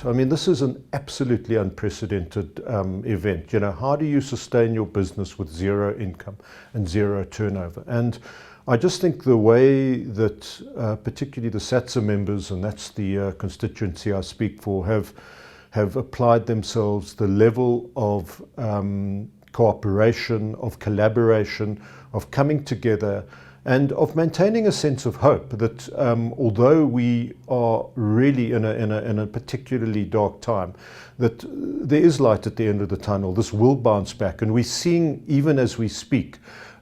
event. I mean, this is an absolutely unprecedented event. You know, how do you sustain your business with zero income and zero turnover? And I just think the way that particularly the SATSA members, and that's the constituency I speak for, have applied themselves, the level of cooperation, of collaboration, of coming together, and of maintaining a sense of hope that although we are really in a particularly dark time, that there is light at the end of the tunnel. This will bounce back, and we're seeing, even as we speak,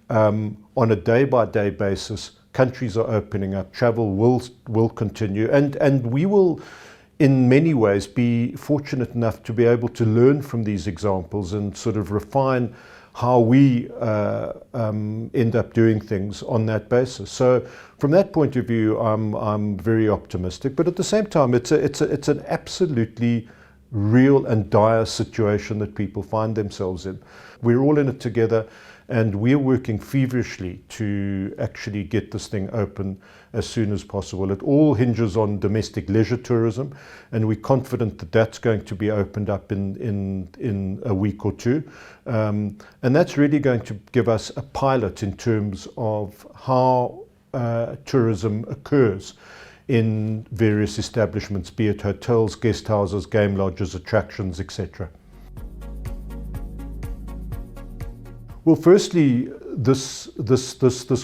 on a day-by-day basis, countries are opening up, travel will continue, and we will in many ways be fortunate enough to be able to learn from these examples and sort of refine how we end up doing things on that basis. So from that point of view, I'm very optimistic, but at the same time, it's an absolutely real and dire situation that people find themselves in. We're all in it together, and we're working feverishly to actually get this thing open as soon as possible. It all hinges on domestic leisure tourism, and we're confident that that's going to be opened up in a week or two. And that's really going to give us a pilot in terms of how tourism occurs in various establishments, be it hotels, guest houses, game lodges, attractions, etc. Well, firstly, this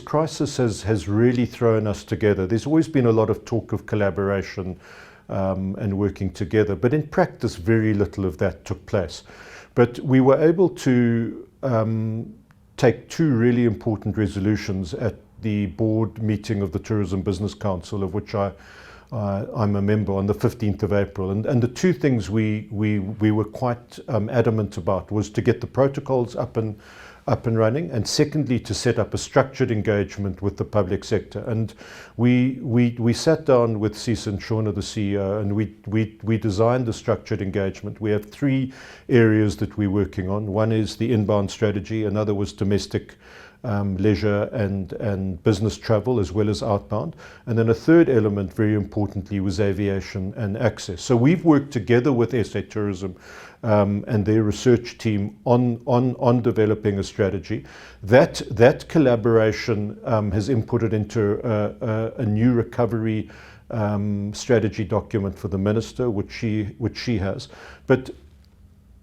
crisis has really thrown us together. There's always been a lot of talk of collaboration and working together, but in practice, very little of that took place. But we were able to take two really important resolutions at the board meeting of the Tourism Business Council, of which I'm a member, on the 15th of April. And the two things we were quite adamant about was to get the protocols up and running, and secondly, to set up a structured engagement with the public sector. And we sat down with Cisa and Shauna, the CEO, and we designed the structured engagement. We have three areas that we're working on. One is the inbound strategy, another was domestic leisure and business travel, as well as outbound. And then a third element, very importantly, was aviation and access. So we've worked together with SA Tourism and their research team on developing a strategy. That collaboration has inputted into a new recovery strategy document for the minister, which she has. But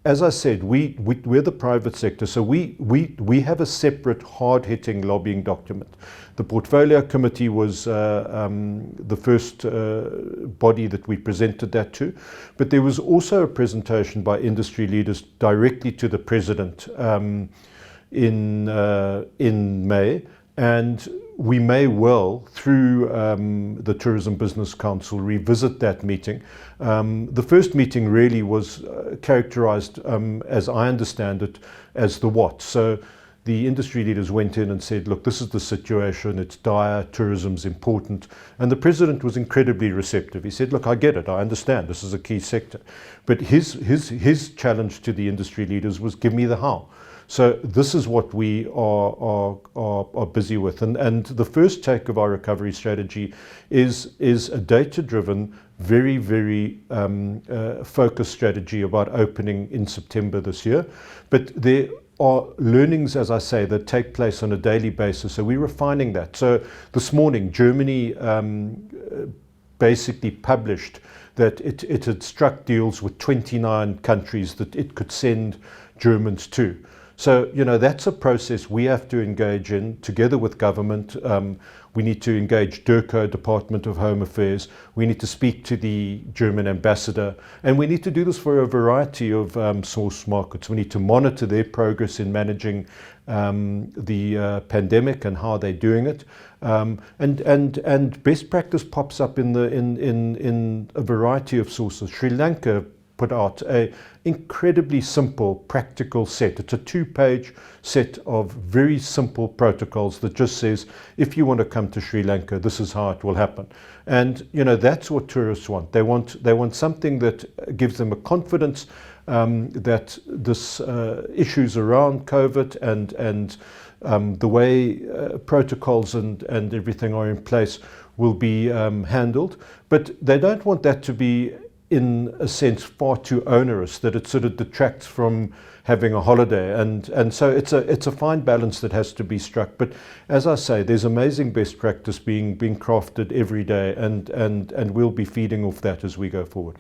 as I said, we're the private sector, so we have a separate hard-hitting lobbying document. The Portfolio Committee was the first body that we presented that to, but there was also a presentation by industry leaders directly to the President in May, and we may well, through the Tourism Business Council, revisit that meeting. The first meeting really was characterized, as I understand it, as the what. So the industry leaders went in and said, look, this is the situation, it's dire, tourism's important. And the President was incredibly receptive. He said, look, I get it, I understand, this is a key sector. But his challenge to the industry leaders was, give me the how. So this is what we are busy with. And the first take of our recovery strategy is a data-driven, very, very focused strategy about opening in September this year. But there are learnings, as I say, that take place on a daily basis. So we're refining that. So this morning, Germany basically published that it had struck deals with 29 countries that it could send Germans to. So, you know, that's a process we have to engage in together with government. We need to engage DIRCO, Department of Home Affairs. We need to speak to the German ambassador. And we need to do this for a variety of source markets. We need to monitor their progress in managing the pandemic and how they're doing it. And best practice pops up in a variety of sources. Sri Lanka put out an incredibly simple, practical set. It's a 2-page set of very simple protocols that just says, if you want to come to Sri Lanka, this is how it will happen. And, you know, that's what tourists want. They want something that gives them a confidence that this issues around COVID and the way protocols and everything are in place will be handled. But they don't want that to be in a sense far too onerous that it sort of detracts from having a holiday, and so it's a fine balance that has to be struck. But as I say, there's amazing best practice being crafted every day, and we'll be feeding off that as we go forward.